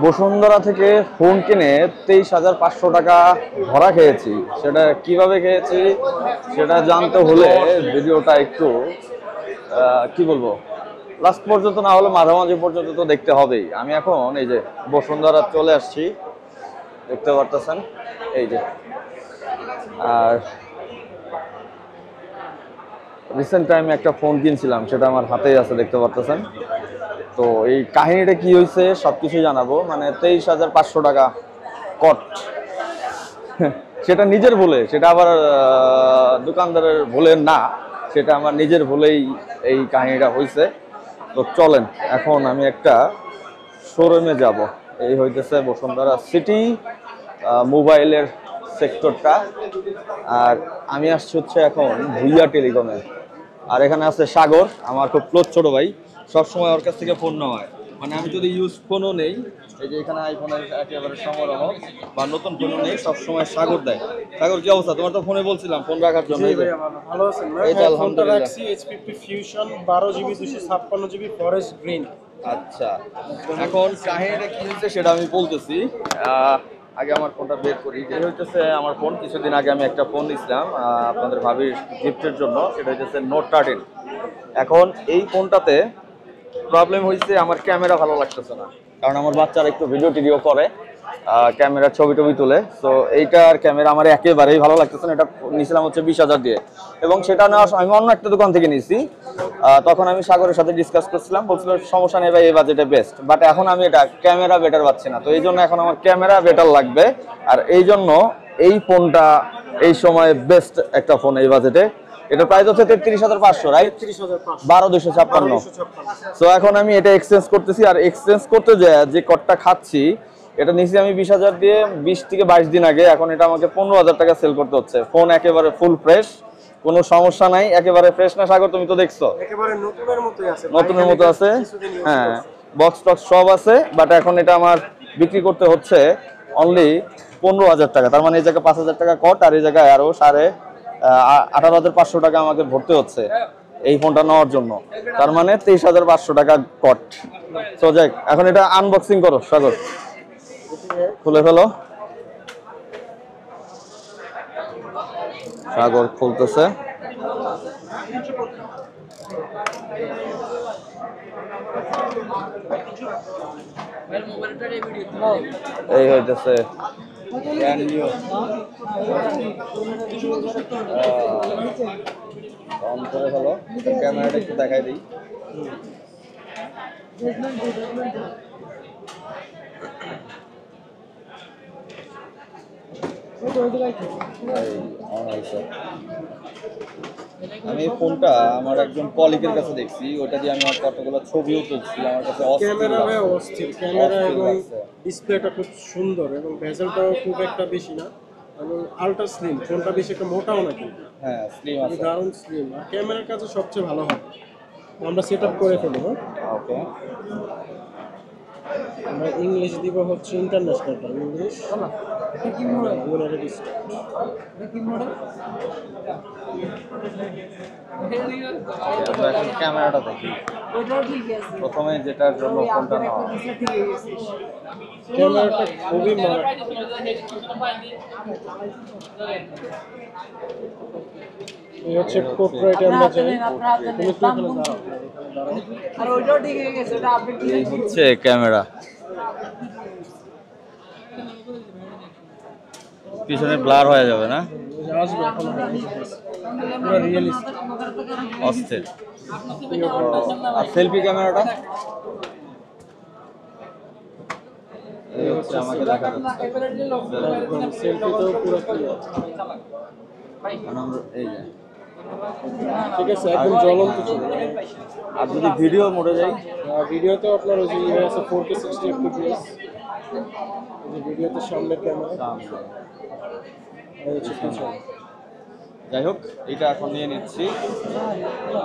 বসুন্ধরা থেকে ফোন কিনে 23,500 টাকা ধরা খেয়েছি। সেটা কিভাবে খেয়েছি সেটা জানতে হলে ভিডিওটা একটু কি বলবো, লাস্ট পর্যন্ত না হলে মাঝামাঝি পর্যন্ত তো দেখতে হবেই। আমি এখন এই যে বসুন্ধরা চলে আসছি, দেখতে পারতেছেন এই যে। আর রিসেন্ট টাইমে একটা ফোন কিনছিলাম, সেটা আমার হাতেই আছে, দেখতে পারতেছেন। তো এই কাহিনীটা কি হয়েছে সবকিছু জানাবো। মানে 23,500 টাকা কট, সেটা নিজের ভুলে, সেটা আবার দোকানদারের ভুলে না, সেটা আমার নিজের ভুলেই এই কাহিনীটা হয়েছে। তো চলেন এখন আমি একটা শোরুমে যাব। এই হইতেছে বসুন্ধরা সিটি মোবাইলের সেক্টরটা। আর আমি আসছি হচ্ছে এখন ভুইয়া টেলিকমে। আর এখানে আছে সাগর, আমার খুব ক্লোজ ছোট ভাই, সবসময় ওর কাছ থেকে ফোন নেওয়া হয়। মানে আমি যদি ইউজ ফোনও নেই, এই যে এখানে আইফোনের একেবারে সমারোহ, বা নতুন ফোনও নেই, সবসময় সাগর দেয়। সাগর কি অবস্থা তোমার? তো ফোনে বলছিলাম ফোন রাখার জন্য। ভালো আছেন না? এই তো ফোনটা আলহামদুলিল্লাহ। রাখছি HP fusion 12GB 256GB forest green. আচ্ছা, এখন কাহিনীটা কি হয়েছে সেটা আমি বলতেছি। আগে আমার ফোনটা বের করি। যে হইতেছে আমার ফোন, কিছুদিন আগে আমি একটা ফোন নিয়েছিলাম আপনাদের ভাবির গিফটের জন্য, সেটা হইতেছে নোট 13। এখন এই ফোনটাতে প্রবলেম হয়েছে, আমার ক্যামেরা ভালো লাগতেছে না, কারণ আমার বাচ্চারা একটু ভিডিও টিডিও করে, ক্যামেরার ছবি টবি তুলে। তো এইটার ক্যামেরা আমার একেবারেই ভালো লাগতেছে না। এটা নিয়েছিলাম হচ্ছে 20,000 দিয়ে, এবং সেটা নেওয়ার আমি অন্য একটা দোকান থেকে নিয়েছি। তখন আমি সাগরের সাথে ডিসকাস করছিলাম, বলছিল সমস্যা নেই ভাই, এই বাজেটে বেস্ট। বাট এখন আমি এটা ক্যামেরা বেটার পাচ্ছি না, তো এই জন্য এখন আমার ক্যামেরা বেটার লাগবে। আর এই জন্য এই ফোনটা এই সময় বেস্ট একটা ফোন এই বাজেটে। এটা প্রাইস হচ্ছে 33,500, রাইট? 12,256। সো এখন আমি এটা এক্সচেঞ্জ করতেছি। আর এক্সচেঞ্জ করতে যে কটটা খাচ্ছি, এটা নিচে আমি 20,000 দিয়ে 20 থেকে 22 দিন আগে, এখন এটা আমাকে 15,000 টাকা সেল করতে হচ্ছে। ফোন একেবারে ফুল ফ্রেশ, কোনো সমস্যা নাই, একেবারে ফ্রেশ না সাগর? তুমি তো দেখছো একেবারে নতুনের মতোই আছে, নতুনের মতো আছে। হ্যাঁ, বক্স টক্স সব আছে। বাট এখন এটা আমার বিক্রি করতে হচ্ছে অনলি 15,000 টাকা। তার মানে এই জায়গায় 5,000 টাকা কট, আর এই জায়গায় আরো 18,500 টাকা আমাকে ভরতে হচ্ছে এই ফোনটা নেওয়ার জন্য। তার মানে 23,500 টাকা কট। তো যাক, এখন এটা আনবক্সিং করো সাগর, খুলে ফেলো। সাগর খুলতেছে। এই হইতেছে অন করে ফেলো, ক্যামেরাটা একটু দেখাই দিই। আমি এই ফোনটা আমার একজন কলিগের কাছে দেখছি, ওটা দিয়ে আমি কতগুলো ছবিও তুলছি। আমার কাছে অস্থির ক্যামেরা এবং ডিসপ্লেটা খুব সুন্দর, এবং ভেজেলটাও খুব একটা বেশি না, এবং আলট্রা স্লিম। ফোনটা বেশি একটা মোটাও না, কিন্তু হ্যাঁ স্লিম আছে, দারুণ স্লিম। আর ক্যামেরার কাছে সবচেয়ে ভালো হবে। আমরা সেট আপ করে ফেলবো। ওকে, আমরা ইংলিশ দিব হচ্ছে ইন্টারন্যাশনাল ইংলিশ। ক্যামেরাটা দেখি প্রথমে, যেটার জন্য ফোনটা নেওয়া। ক্যামেরাটা খুবই এই হচ্ছে পোর্ট্রেট। আমরা চাই এই হচ্ছে ক্যামেরা, পিছনে ব্লার হয়ে যাবে না? অস্থির। আর সেলফি ক্যামেরাটা এই হচ্ছে আমাকে দেখা যাচ্ছে। সেলফিটাও পুরো ক্লিয়ার। এই যে ঠিক আছে, একদম জ্বলন্ত ছবি। আর যদি ভিডিও মোডে যাই, ভিডিওতে আপনার ওই যে ইয়ে আছে 4K 60 fps। এই যে ভিডিওতে সামনের ক্যামেরা, যাই হোক, এটা এখন নিয়ে নিচ্ছি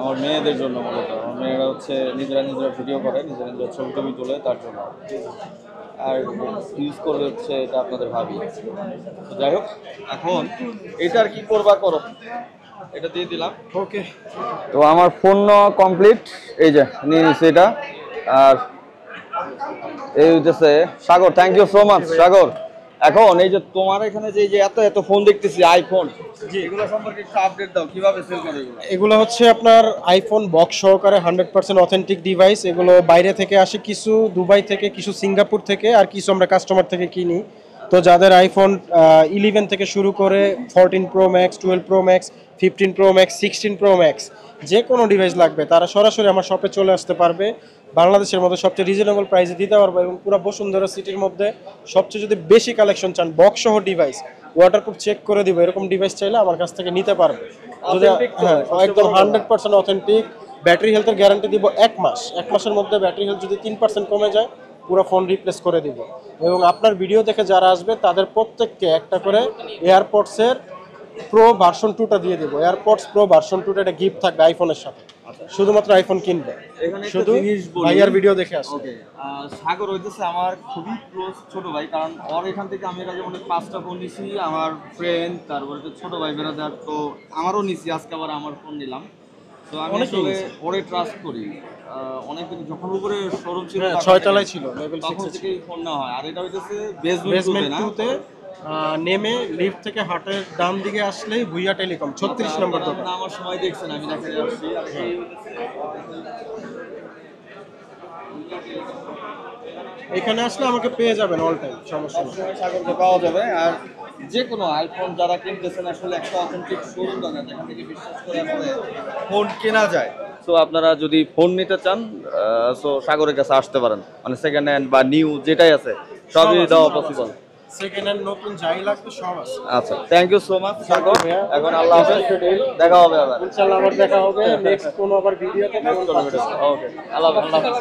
আমার মেয়েদের জন্য। মূলত আমার মেয়েরা হচ্ছে নিজেরা ভিডিও করে, নিজেরা ছবি টবি তোলে, তার জন্য। আর ইউজ করবে হচ্ছে এটা আপনাদের ভাবি। তো যাই হোক, এখন এটা আর কি করবা করো, এটা দিয়ে দিলাম। ওকে, তো আমার ফোন কমপ্লিট, এই যে নিয়ে নিচ্ছি এটা। আর এই হইতেছে সাগর, থ্যাংক ইউ সো মাচ সাগর। এখন এই যে তোমার এখানে যে এত এত ফোন দেখতেছি আইফোন, এগুলো সম্পর্কে একটু আপডেট দাও, কিভাবে সেল করে এগুলো? এগুলো হচ্ছে আপনার আইফোন বক্স সহকারে 100% অথেন্টিক ডিভাইস। এগুলো বাইরে থেকে আসে, কিছু দুবাই থেকে, কিছু সিঙ্গাপুর থেকে, আর কিছু আমরা কাস্টমার থেকে কিনি। তো যাদের আইফোন 11 থেকে শুরু করে 14 pro max, 12 pro max, 15 pro max, 16 pro max, যে কোনো ডিভাইস লাগবে তারা সরাসরি আমার শপে চলে আসতে পারবে। বাংলাদেশের মধ্যে সবচেয়ে রিজনেবল প্রাইসে দিতে পারবো, এবং পুরো বসুন্ধরা সিটির মধ্যে সবচেয়ে যদি বেশি কালেকশন চান, বক্স সহ ডিভাইস, ওয়াটারপ্রুফ চেক করে দিব, এরকম ডিভাইস চাইলে আমার কাছ থেকে নিতে পারবে। যদি হ্যাঁ, একদম 100% অথেন্টিক। ব্যাটারি হেলথের গ্যারান্টি দিব 1 মাস। 1 মাসের মধ্যে ব্যাটারি হেলথ যদি 3% কমে যায়, পুরো ফোন রিপ্লেস করে দিব। এবং আপনার ভিডিও দেখে যারা আসবে তাদের প্রত্যেককে একটা করে এয়ারপডসের প্রো ভার্সন 2টা দিয়ে দেবো। এয়ারপডস প্রো ভার্সন 2টা এটা গিফট থাকবে আইফোনের সাথে। শুধুমাত্র আইফোন কিনবে, এখানে একটা শুধু জিনিস বলি। ভাইয়ার ভিডিও দেখে আসবে। ওকে, সাগর হইতেছে আমার খুবই ক্লোজ ছোট ভাই, কারণ ওর এখান থেকে আমি এর আগে অনেক 5টা ফোন নিছি, আমার ফ্রেন্ড, তারপরে তো ছোট ভাই বেরাদার, তো আমারও নিছি, আজকে আবার আমার ফোন নিলাম। তো আমি অনেকেই আসলে নিছে। ওরে ট্রাস্ট করি। অনেকদিন যখন উপরে শোরুম ছিল, হ্যাঁ, তখন 6 থেকে- তলায় ছিল, লেভেল তখন 6 এ ছিল। থেকেই ফোন নেওয়া হয়। আর এটা হইতেছে বেসমেন্ট বেসমেন্ট না? 2 তে নেমে লিফট থেকে হাটের ডান দিকে আসলেই ভুইয়া টেলিকম 36 নম্বর দোকান। আপনারা আমার সময় দেখছেন, আমি দেখা যাচ্ছি। আর এই এখানে আসলে আমাকে পেয়ে যাবেন অল টাইম, সমস্যা নেই। সবসময় সাগরকে পাওয়া যাবে। আর যে কোনো আইফোন যারা কিনতেছেন, আসলে একটা অথেন্টিক শোরুম দরকার যেখান থেকে বিশ্বাস করে আসলে ফোন কেনা যায়। সো আপনারা যদি ফোন নিতে চান, সো সাগরের কাছে আসতে পারেন, মানে সেকেন্ড হ্যান্ড বা নিউ যেটাই আছে সবই দেওয়া পসিবল। সেকেন্ড হ্যান্ড নতুন যাই লাগবে সব আছে। আচ্ছা, থ্যাংক ইউ সো মাচ সাগর। এখন আল্লাহ হাফেজ, দেখা হবে আবার। ইনশাআল্লাহ আবার দেখা হবে নেক্সট কোনো আবার ভিডিওতে। ওকে, আল্লাহ হাফেজ।